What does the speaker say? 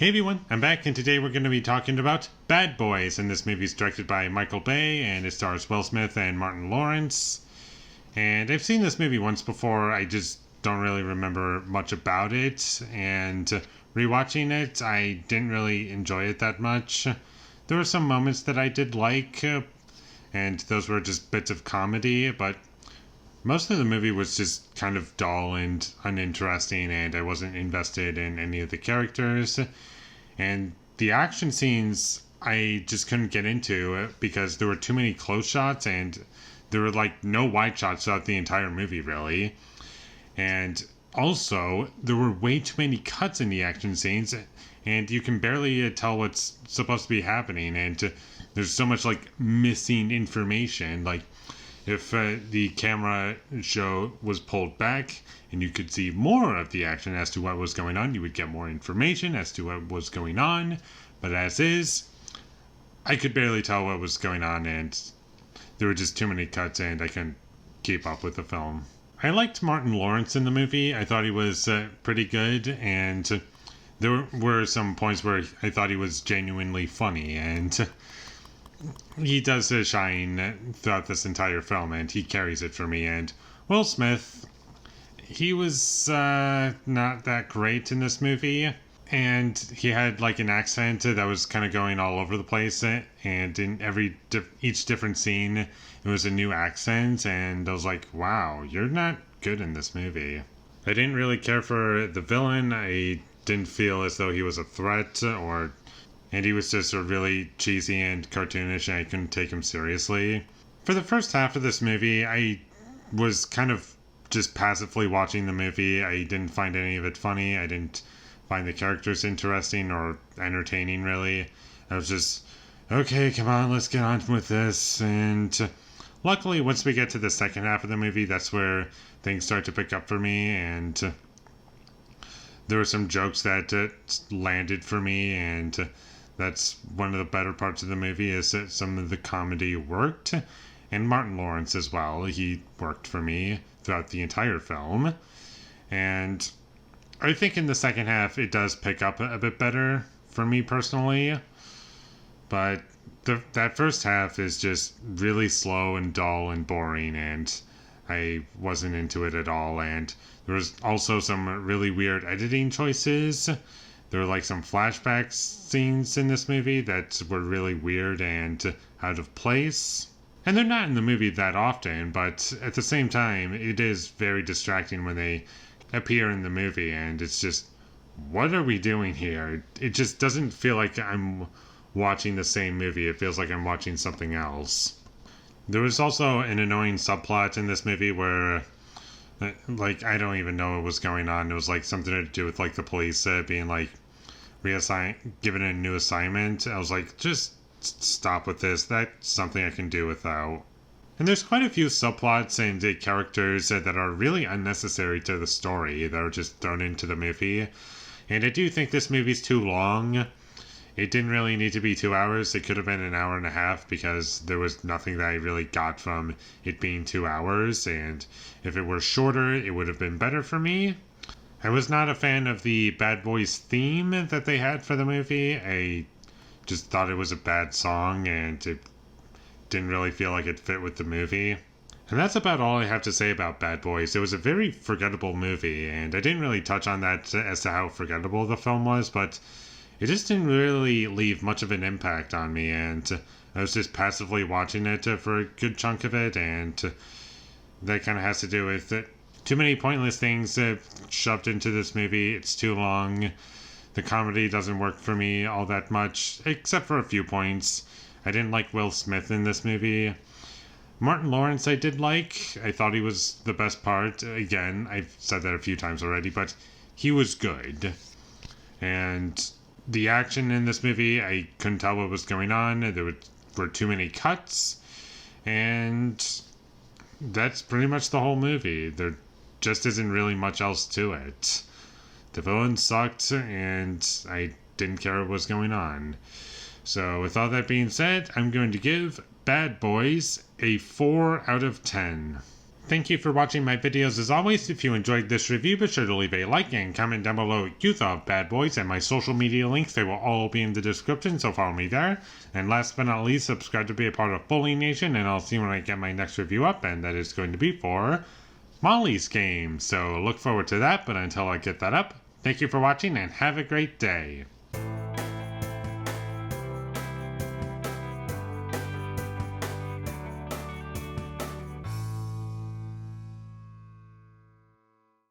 Hey everyone, I'm back, and today we're going to be talking about Bad Boys, and this movie is directed by Michael Bay, and it stars Will Smith and Martin Lawrence. And I've seen this movie once before, I just don't really remember much about it, and rewatching it, I didn't really enjoy it that much. There were some moments that I did like, and those were just bits of comedy, but most of the movie was just kind of dull and uninteresting, and I wasn't invested in any of the characters. And the action scenes, I just couldn't get into because there were too many close shots, and there were like no wide shots throughout the entire movie, really. And also, there were way too many cuts in the action scenes, and you can barely tell what's supposed to be happening, and there's so much like missing information. Like, if the camera show was pulled back and you could see more of the action as to what was going on, you would get more information as to what was going on. But as is, I could barely tell what was going on, and there were just too many cuts, and I couldn't keep up with the film. I liked Martin Lawrence in the movie. I thought he was pretty good, and there were some points where I thought he was genuinely funny, and he does shine throughout this entire film, and he carries it for me. And Will Smith, he was not that great in this movie, and he had like an accent that was kind of going all over the place, and in each different scene it was a new accent, and I was like, wow, you're not good in this movie. I didn't really care for the villain. I didn't feel as though he was a threat, and he was just really cheesy and cartoonish, and I couldn't take him seriously. For the first half of this movie, I was kind of just passively watching the movie. I didn't find any of it funny. I didn't find the characters interesting or entertaining, really. I was just, okay, come on, let's get on with this. And luckily, once we get to the second half of the movie, that's where things start to pick up for me, and there were some jokes that landed for me, and that's one of the better parts of the movie, is that some of the comedy worked. And Martin Lawrence as well, he worked for me throughout the entire film. And I think in the second half it does pick up a bit better for me personally. But that first half is just really slow and dull and boring, and I wasn't into it at all. And there was also some really weird editing choices. There were like some flashback scenes in this movie that were really weird and out of place. And they're not in the movie that often, but at the same time, it is very distracting when they appear in the movie, and it's just, what are we doing here? It just doesn't feel like I'm watching the same movie. It feels like I'm watching something else. There was also an annoying subplot in this movie where, like, I don't even know what was going on. It was like something to do with like the police being like given a new assignment. I was like, just stop with this. That's something I can do without. And there's quite a few subplots and characters that are really unnecessary to the story that are just thrown into the movie. And I do think this movie's too long. It didn't really need to be 2 hours. It could have been an hour and a half, because there was nothing that I really got from it being 2 hours. And if it were shorter, it would have been better for me. I was not a fan of the Bad Boys theme that they had for the movie. I just thought it was a bad song, and it didn't really feel like it fit with the movie. And that's about all I have to say about Bad Boys. It was a very forgettable movie, and I didn't really touch on that as to how forgettable the film was, but it just didn't really leave much of an impact on me, and I was just passively watching it for a good chunk of it, and that kind of has to do with it. Too many pointless things shoved into this movie. It's too long. The comedy doesn't work for me all that much, except for a few points. I didn't like Will Smith in this movie. Martin Lawrence I did like. I thought he was the best part. Again, I've said that a few times already, but he was good. And the action in this movie, I couldn't tell what was going on. There were too many cuts. And that's pretty much the whole movie. There just isn't really much else to it. The villain sucked, and I didn't care what was going on. So with all that being said, I'm going to give Bad Boys a 4 out of 10. Thank you for watching my videos as always. If you enjoyed this review, be sure to leave a like and comment down below what you thought of Bad Boys, and my social media links, they will all be in the description, so follow me there. And last but not least, subscribe to be a part of Foley Nation, and I'll see you when I get my next review up, and that is going to be for Molly's Game. So look forward to that, but until I get that up, thank you for watching and have a great day.